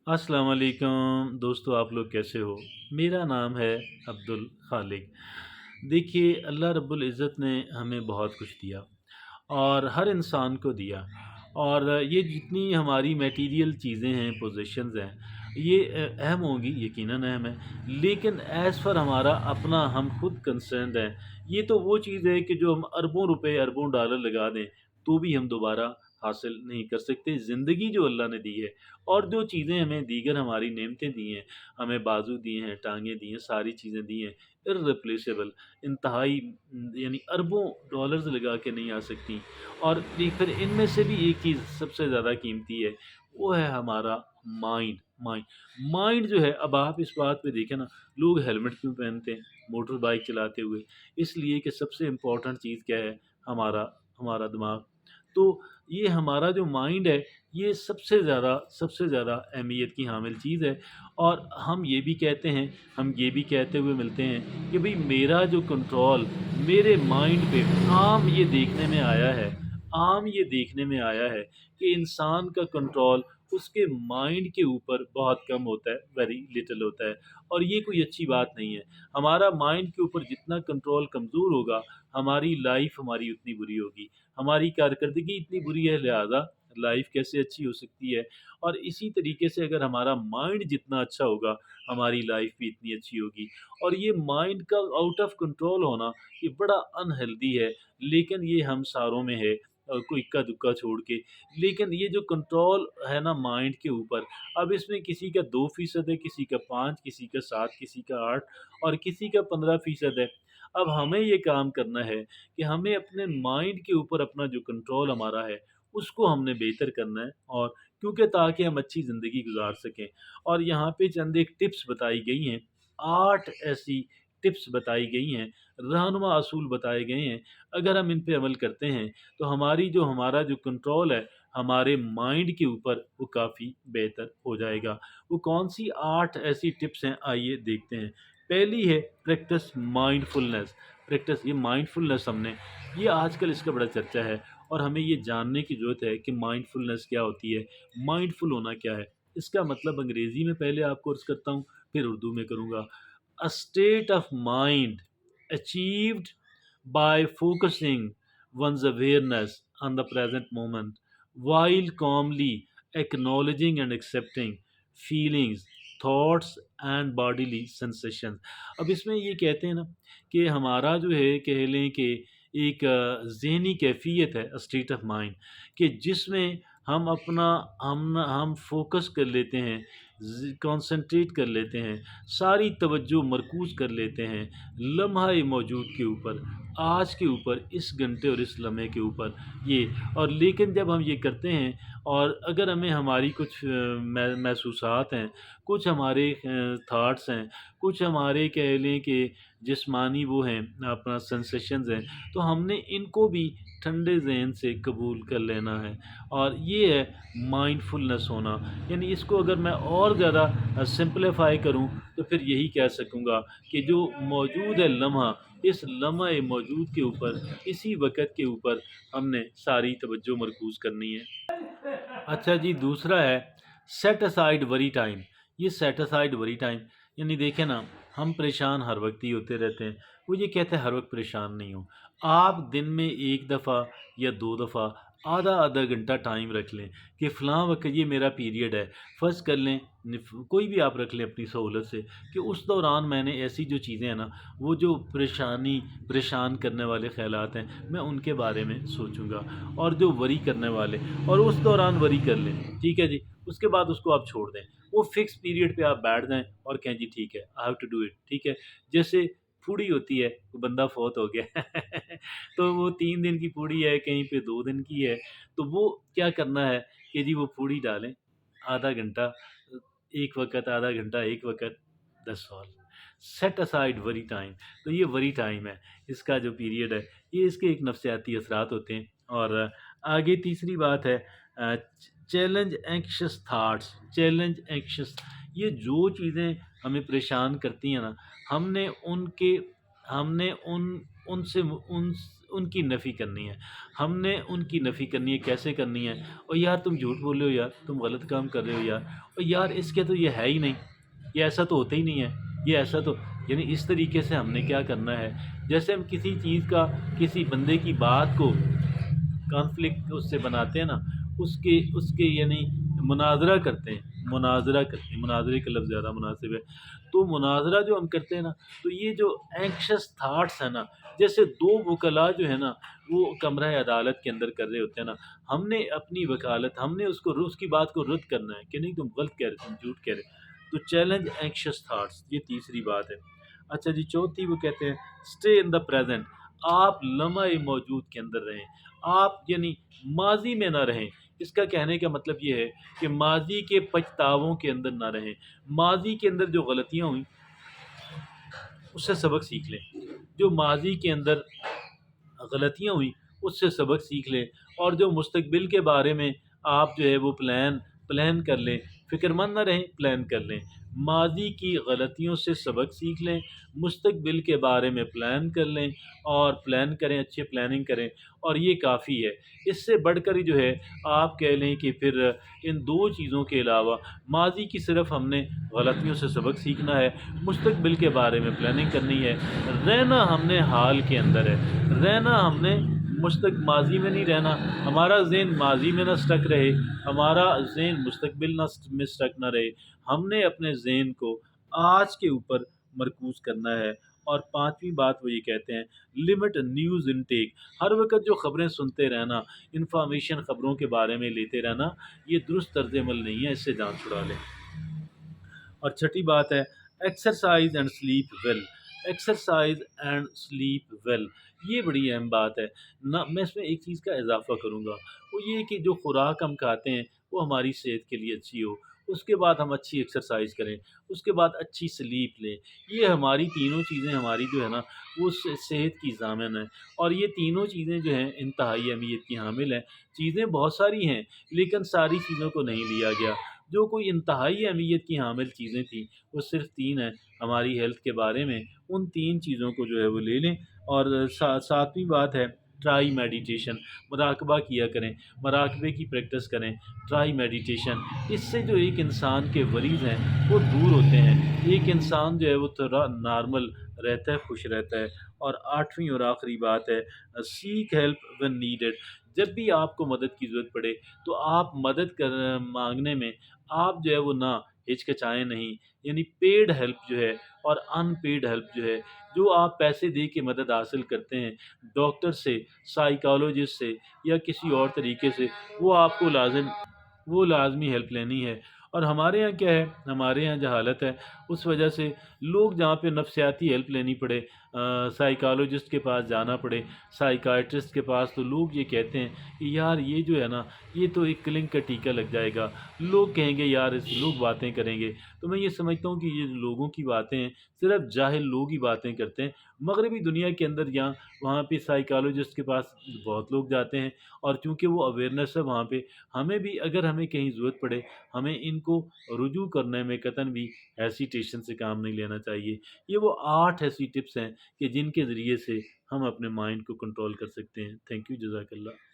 अस्सलाम वालेकुम दोस्तों, आप लोग कैसे हो? मेरा नाम है अब्दुल खालिक। देखिए, अल्लाह रब्बुल इज़्ज़त ने हमें बहुत कुछ दिया और हर इंसान को दिया। और ये जितनी हमारी मटेरियल चीज़ें हैं, पोज़ेशंस हैं, ये अहम होंगी, यकीनन अहम है। लेकिन एज़ फ़र हमारा अपना हम खुद कंसर्न्ड हैं, ये तो वो चीज़ है कि जो हम अरबों रुपए, अरबों डॉलर लगा दें, तो भी हम दोबारा हासिल नहीं कर सकते। ज़िंदगी जो अल्लाह ने दी है और जो चीज़ें हमें दीगर हमारी नेमतें दी हैं, हमें बाजू दिए हैं, टाँगें दी हैं, सारी चीज़ें दी हैं, इर्रिप्लेसेबल, इंतहाई यानी अरबों डॉलर्स लगा के नहीं आ सकती। और फिर इनमें से भी एक चीज़ सबसे ज़्यादा कीमती है, वो है हमारा माइंड। माइंड जो है, अब आप इस बात पे देखें ना, लोग हेलमेट क्यों पहनते हैं मोटर बाइक चलाते हुए? इसलिए कि सबसे इम्पोर्टेंट चीज़ क्या है? हमारा हमारा दिमाग। तो ये हमारा जो माइंड है, ये सबसे ज़्यादा अहमियत की हामिल चीज़ है। और हम ये भी कहते हैं, हम ये भी कहते हुए मिलते हैं कि भई मेरा जो कंट्रोल मेरे माइंड पे आम ये देखने में आया है कि इंसान का कंट्रोल उसके माइंड के ऊपर बहुत कम होता है, वेरी लिटिल होता है। और ये कोई अच्छी बात नहीं है। हमारा माइंड के ऊपर जितना कंट्रोल कमज़ोर होगा, हमारी लाइफ़ हमारी उतनी बुरी होगी। हमारी कारकर्दगी इतनी बुरी है, लिहाज़ा लाइफ़ कैसे अच्छी हो सकती है। और इसी तरीके से अगर हमारा माइंड जितना अच्छा होगा, हमारी लाइफ़ भी इतनी अच्छी होगी। और ये माइंड का आउट ऑफ कंट्रोल होना, ये बड़ा अनहेल्दी है, लेकिन ये हम सारों में है, कोई इक्का-दुक्का छोड़ के। लेकिन ये जो कंट्रोल है ना माइंड के ऊपर, अब इसमें किसी का 2% है, किसी का 5, किसी का 7, किसी का 8 और किसी का 15% है। अब हमें ये काम करना है कि हमें अपने माइंड के ऊपर अपना जो कंट्रोल हमारा है, उसको हमने बेहतर करना है। और क्योंकि ताकि हम अच्छी ज़िंदगी गुज़ार सकें। और यहाँ पे चंद एक टिप्स बताई गई हैं, 8 ऐसी टिप्स बताई गई हैं, रहनुमा असूल बताए गए हैं। अगर हम इन पे अमल करते हैं, तो हमारा जो कंट्रोल है, हमारे माइंड के ऊपर, वो काफ़ी बेहतर हो जाएगा। वो कौन-सी 8 ऐसी टिप्स हैं, आइए देखते हैं। पहली है प्रैक्टिस माइंडफुलनेस। प्रैक्टिस ये माइंडफुलनेस हमने ये आजकल इसका बड़ा चर्चा है और हमें ये जानने की ज़रूरत है कि माइंडफुलनेस क्या होती है, माइंडफुल होना क्या है? इसका मतलब अंग्रेज़ी में पहले आपको अर्ज़ करता हूँ, फिर उर्दू में करूँगा। A state of mind achieved by focusing one's awareness on the present moment while calmly acknowledging and accepting feelings, thoughts and bodily sensations। अब इसमें ये कहते हैं ना कि हमारा जो है, कह लें कि एक ज़हनी कैफ़ियत है, स्टेट ऑफ माइंड, कि जिसमें हम फ़ोकस कर लेते हैं, कॉन्सन्ट्रेट कर लेते हैं, सारी तवज्जो मरकूज़ कर लेते हैं लम्हा-ए मौजूद के ऊपर, आज के ऊपर, इस घंटे और इस लम्हे के ऊपर ये। और लेकिन जब हम ये करते हैं और अगर हमें हमारी कुछ महसूसात हैं, कुछ हमारे थॉट्स हैं, कुछ हमारे कह लें कि जिस्मानी वो हैं, अपना सेंसेशंस हैं, तो हमने इनको भी ठंडे ज़हन से कबूल कर लेना है। और ये है माइंडफुलनेस होना। यानी इसको अगर मैं और ज़्यादा सिंप्लीफाई करूँ, तो फिर यही कह सकूँगा कि जो मौजूद है लम्हा, इस लम्हा-ए मौजूद के ऊपर, इसी वक़्त के ऊपर हमने सारी तवज्जो मरकूज़ करनी है। अच्छा जी, दूसरा है सेट असाइड वरी टाइम। ये सेट असाइड वरी टाइम यानी देखें ना, हम परेशान हर वक्त ही होते रहते हैं। वो ये कहते हैं हर वक्त परेशान नहीं हो। आप दिन में 1 दफ़ा या 2 दफ़ा आधा-आधा घंटा टाइम रख लें कि फ़लाँ वक़्त ये मेरा पीरियड है। फ़र्ज़ कर लें कोई भी आप रख लें अपनी सहूलत से कि उस दौरान मैंने ऐसी जो चीज़ें हैं ना, वो जो परेशान करने वाले ख़यालात हैं, मैं उनके बारे में सोचूँगा। और जो वरी करने वाले, और उस दौरान वरी कर लें, ठीक है जी। उसके बाद उसको आप छोड़ दें। वो फ़िक्स पीरियड पे आप बैठ जाएँ और कहें जी ठीक है, I have to do it, ठीक है। जैसे पूड़ी होती है, तो बंदा फ़ौत हो गया तो वो 3 दिन की पूड़ी है, कहीं पे 2 दिन की है, तो वो क्या करना है कि जी वो पूड़ी डालें, आधा घंटा एक वक़्त, आधा घंटा एक वक़्त, that's all. Set aside worry time. तो ये वरी टाइम है, इसका जो पीरियड है, ये इसके एक नफ्सियाती असरात होते हैं। और आगे तीसरी बात है challenge anxious thoughts. Challenge anxious, ये जो चीज़ें हमें परेशान करती हैं ना, हमने उनके हमने ان سے ان کی نفی کرنی ہے، ہم نے ان کی نفی کرنی ہے، کیسے کرنی ہے؟ اور یار تم جھوٹ بول رہے ہو یار، تم غلط کام کر رہے ہو یار، اور یار اس کے تو یہ ہے ہی نہیں، یہ ایسا تو ہوتا ہی نہیں ہے، یہ ایسا تو، یعنی اس طریقے سے ہم نے کیا کرنا ہے؟ جیسے ہم کسی چیز کا، کسی بندے کی بات کو کانفلکٹ اس سے بناتے ہیں نا، اس کے یعنی مناظرہ کرتے ہیں، مناظرہ کرتے ہیں، مناظرے کا لفظ زیادہ مناسب ہے، تو مناظرہ جو ہم کرتے ہیں نا، تو یہ جو اینکشس تھاٹس ہیں نا، جیسے دو وکلاء جو ہے نا، وہ کمرہ عدالت کے اندر کر رہے ہوتے ہیں نا، ہم نے اپنی وکالت، ہم نے اس کی بات کو رد کرنا ہے کہ نہیں تم غلط کہہ رہے، تم جھوٹ کہہ رہے، تو چیلنج اینکشس تھاٹس، یہ تیسری بات ہے۔ اچھا جی، چوتھی وہ کہتے ہیں اسٹے ان دا پریزنٹ، آپ لمحہ موجود کے اندر رہیں، آپ یعنی ماضی میں نہ رہیں۔ اس کا کہنے کا مطلب یہ ہے کہ ماضی کے پچھتاووں کے اندر نہ رہیں، ماضی کے اندر جو غلطیاں ہوئیں اس سے سبق سیکھ لیں، جو ماضی کے اندر غلطیاں ہوئیں اس سے سبق سیکھ لیں، اور جو مستقبل کے بارے میں آپ جو ہے وہ پلان کر لیں، فکر مند نہ رہیں، پلان کر لیں، ماضی کی غلطیوں سے سبق سیکھ لیں، مستقبل کے بارے میں پلان کر لیں، اور پلان کریں، اچھے پلاننگ کریں، اور یہ کافی ہے۔ اس سے بڑھ کر جو ہے آپ کہہ لیں کہ پھر ان دو چیزوں کے علاوہ ماضی کی صرف ہم نے غلطیوں سے سبق سیکھنا ہے، مستقبل کے بارے میں پلاننگ کرنی ہے، رہنا ہم نے حال کے اندر ہے، رہنا ہم نے ماضی میں نہیں رہنا، ہمارا ذہن ماضی میں نہ سٹک رہے، ہمارا ذہن مستقبل میں سٹک نہ رہے، ہم نے اپنے ذہن کو آج کے اوپر مرکوز کرنا ہے۔ اور پانچویں بات وہ یہ کہتے ہیں لمٹ نیوز انٹیک، ہر وقت جو خبریں سنتے رہنا، انفارمیشن خبروں کے بارے میں لیتے رہنا، یہ درست طرز عمل نہیں ہے، اس سے جان چھڑا لیں۔ اور چھٹی بات ہے exercise and sleep well, exercise and sleep well, یہ بڑی اہم بات ہے نہ، میں اس میں ایک چیز کا اضافہ کروں گا، وہ یہ کہ جو خوراک ہم کھاتے ہیں وہ ہماری صحت کے لیے اچھی ہو، اس کے بعد ہم اچھی ایکسرسائز کریں، اس کے بعد اچھی سلیپ لیں، یہ ہماری تینوں چیزیں ہماری جو ہے نا وہ صحت کی ضامن ہیں، اور یہ تینوں چیزیں جو ہیں انتہائی اہمیت کی حامل ہیں۔ چیزیں بہت ساری ہیں لیکن ساری چیزوں کو نہیں لیا گیا، جو کوئی انتہائی اہمیت کی حامل چیزیں تھیں وہ صرف تین ہیں ہماری ہیلتھ کے بارے میں، ان تین چیزوں کو جو ہے وہ لے لیں۔ اور ساتویں بات ہے ٹرائی میڈیٹیشن، مراقبہ کیا کریں، مراقبے کی پریکٹس کریں، ٹرائی میڈیٹیشن، اس سے جو ایک انسان کے وریز ہیں وہ دور ہوتے ہیں، ایک انسان جو ہے وہ تھوڑا نارمل رہتا ہے، خوش رہتا ہے۔ اور آٹھویں اور آخری بات ہے سیک ہیلپ when نیڈیڈ، جب بھی آپ کو مدد کی ضرورت پڑے تو آپ مانگنے میں آپ جو ہے وہ نہ ہچکچائیں نہیں، یعنی پیڈ ہیلپ جو ہے اور ان پیڈ ہیلپ جو ہے، جو آپ پیسے دے کے مدد حاصل کرتے ہیں ڈاکٹر سے، سائیکالوجسٹ سے یا کسی اور طریقے سے، وہ آپ کو وہ لازمی ہیلپ لینی ہے۔ اور ہمارے یہاں کیا ہے، ہمارے یہاں جہالت ہے، اس وجہ سے لوگ جہاں پہ نفسیاتی ہیلپ لینی پڑے، سائیکالوجسٹ کے پاس جانا پڑے، سائیکائٹرسٹ کے پاس، تو لوگ یہ کہتے ہیں کہ یار یہ جو ہے نا یہ تو ایک کلنگ کا ٹیکہ لگ جائے گا، لوگ کہیں گے یار لوگ باتیں کریں گے، تو میں یہ سمجھتا ہوں کہ یہ لوگوں کی باتیں ہیں، صرف جاہل لوگ ہی باتیں کرتے ہیں۔ مغربی دنیا کے اندر جہاں وہاں پہ سائیکالوجسٹ کے پاس بہت لوگ جاتے ہیں، اور چونکہ وہ اویئرنیس ہے وہاں پہ، ہمیں بھی اگر ہمیں کہیں ضرورت پڑے ہمیں ان کو رجوع کرنے میں قطعاً بھی ہیسیٹیشن سے کام نہیں لینا چاہیے۔ یہ وہ 8 ایسی ٹپس ہیں کہ جن کے ذریعے سے ہم اپنے مائنڈ کو کنٹرول کر سکتے ہیں۔ تھینک یو، جزاک اللہ۔